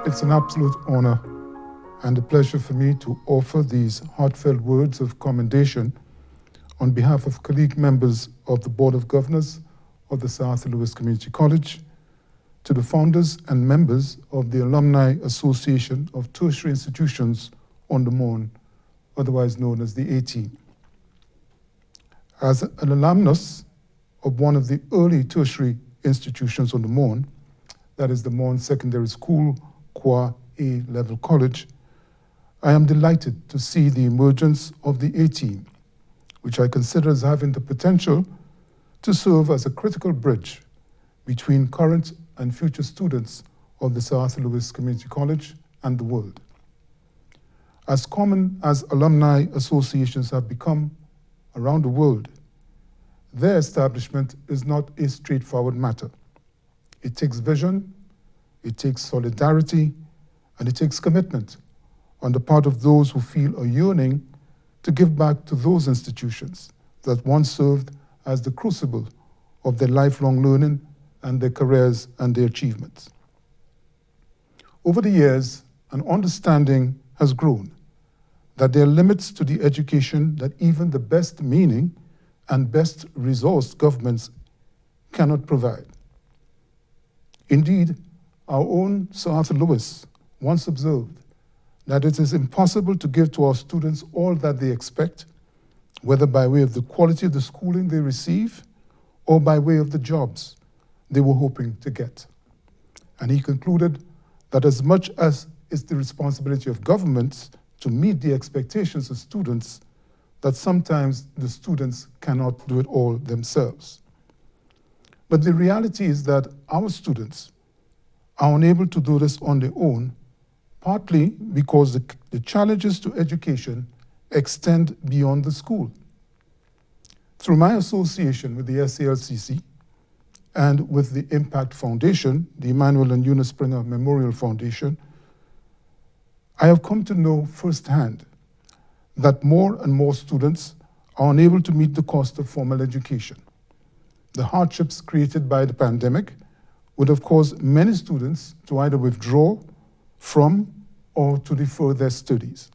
It's an absolute honor and a pleasure for me to offer these heartfelt words of commendation on behalf of colleague members of the Board of Governors of the SALCC Community College, to the founders and members of the Alumni Association of Tertiary Institutions on the Mon, otherwise known as the AATEIM. As an alumnus of one of the early tertiary institutions on the Mon, that is the Mon Secondary School, Qua A-Level College, I am delighted to see the emergence of the AATEIM, which I consider as having the potential to serve as a critical bridge between current and future students of the SALCC Community College and the world. As common as alumni associations have become around the world, their establishment is not a straightforward matter. It takes vision, it takes solidarity, and it takes commitment on the part of those who feel a yearning to give back to those institutions that once served as the crucible of their lifelong learning and their careers and their achievements. Over the years, an understanding has grown that there are limits to the education that even the best meaning and best resourced governments cannot provide. Indeed, our own Sir Arthur Lewis once observed that it is impossible to give to our students all that they expect, whether by way of the quality of the schooling they receive or by way of the jobs they were hoping to get. And he concluded that as much as it's the responsibility of governments to meet the expectations of students, that sometimes the students cannot do it all themselves. But the reality is that our students are unable to do this on their own, partly because the challenges to education extend beyond the school. Through my association with the SALCC and with the Impact Foundation, the Emmanuel and Eunice Springer Memorial Foundation, I have come to know firsthand that more and more students are unable to meet the cost of formal education. The hardships created by the pandemic would have caused many students to either withdraw from or to defer their studies.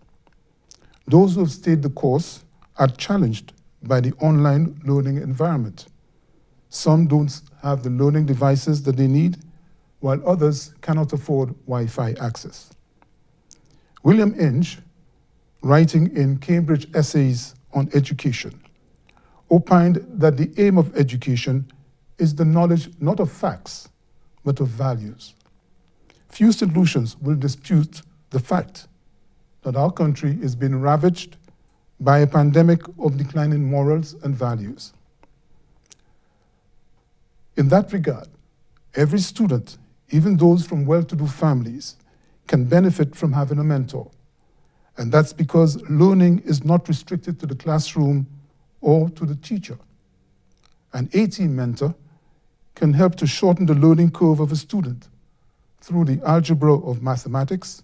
Those who have stayed the course are challenged by the online learning environment. Some don't have the learning devices that they need, while others cannot afford Wi-Fi access. William Inge, writing in Cambridge Essays on Education, opined that the aim of education is the knowledge not of facts, but of values. Few solutions will dispute the fact that our country is being ravaged by a pandemic of declining morals and values. In that regard, every student, even those from well-to-do families, can benefit from having a mentor. And that's because learning is not restricted to the classroom or to the teacher. An AATEIM mentor can help to shorten the learning curve of a student through the algebra of mathematics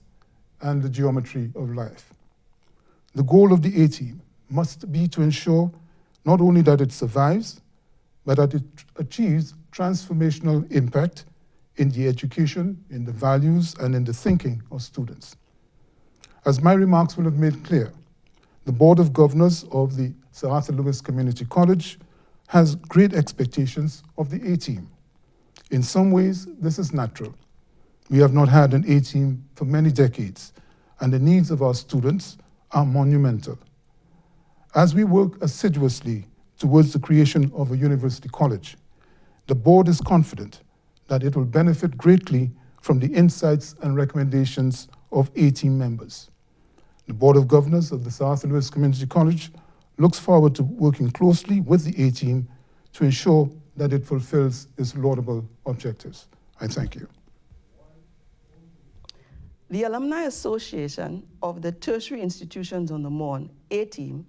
and the geometry of life. The goal of the AATEIM must be to ensure not only that it survives, but that it achieves transformational impact in the education, in the values, and in the thinking of students. As my remarks will have made clear, the Board of Governors of the Sir Arthur Lewis Community College has great expectations of the AATEIM. In some ways, this is natural. We have not had an AATEIM for many decades, and the needs of our students are monumental. As we work assiduously towards the creation of a university college, the board is confident that it will benefit greatly from the insights and recommendations of AATEIM members. The Board of Governors of the Sir Arthur Lewis Community College looks forward to working closely with the AATEIM to ensure that it fulfills its laudable objectives. I thank you. The Alumni Association of the Tertiary Institutions on the Mon, AATEIM,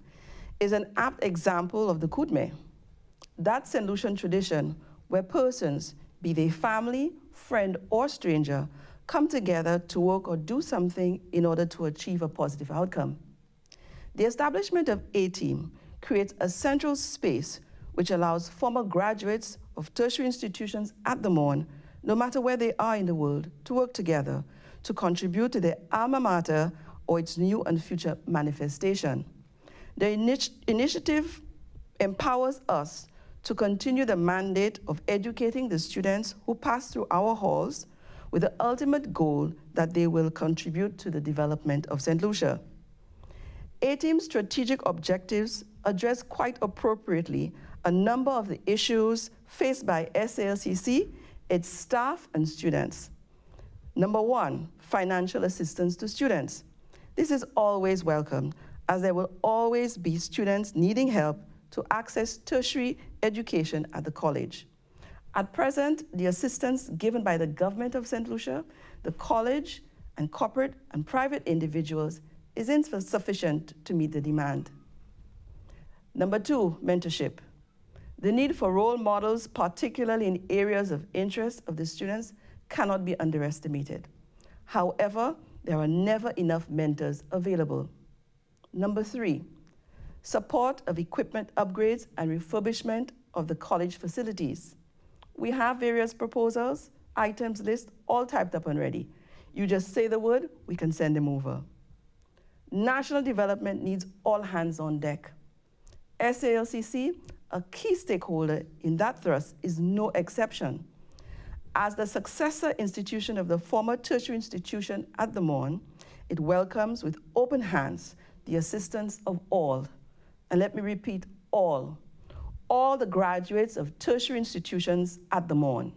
is an apt example of the Kudme, that St. Lucian tradition where persons, be they family, friend, or stranger, come together to work or do something in order to achieve a positive outcome. The establishment of AATEIM creates a central space which allows former graduates of tertiary institutions at the Mon, no matter where they are in the world, to work together to contribute to their alma mater or its new and future manifestation. The initiative empowers us to continue the mandate of educating the students who pass through our halls with the ultimate goal that they will contribute to the development of St. Lucia. AATEIM's strategic objectives address quite appropriately a number of the issues faced by SALCC, its staff, and students. Number one, financial assistance to students. This is always welcome, as there will always be students needing help to access tertiary education at the college. At present, the assistance given by the government of St. Lucia, the college, and corporate and private individuals is insufficient to meet the demand. Number two, mentorship. The need for role models, particularly in areas of interest of the students, cannot be underestimated. However, there are never enough mentors available. Number three, support of equipment upgrades and refurbishment of the college facilities. We have various proposals, items list, all typed up and ready. You just say the word, we can send them over. National development needs all hands on deck. SALCC, a key stakeholder in that thrust, is no exception. As the successor institution of the former tertiary institution at the Morn, it welcomes with open hands the assistance of all, and let me repeat, all the graduates of tertiary institutions at the Morn.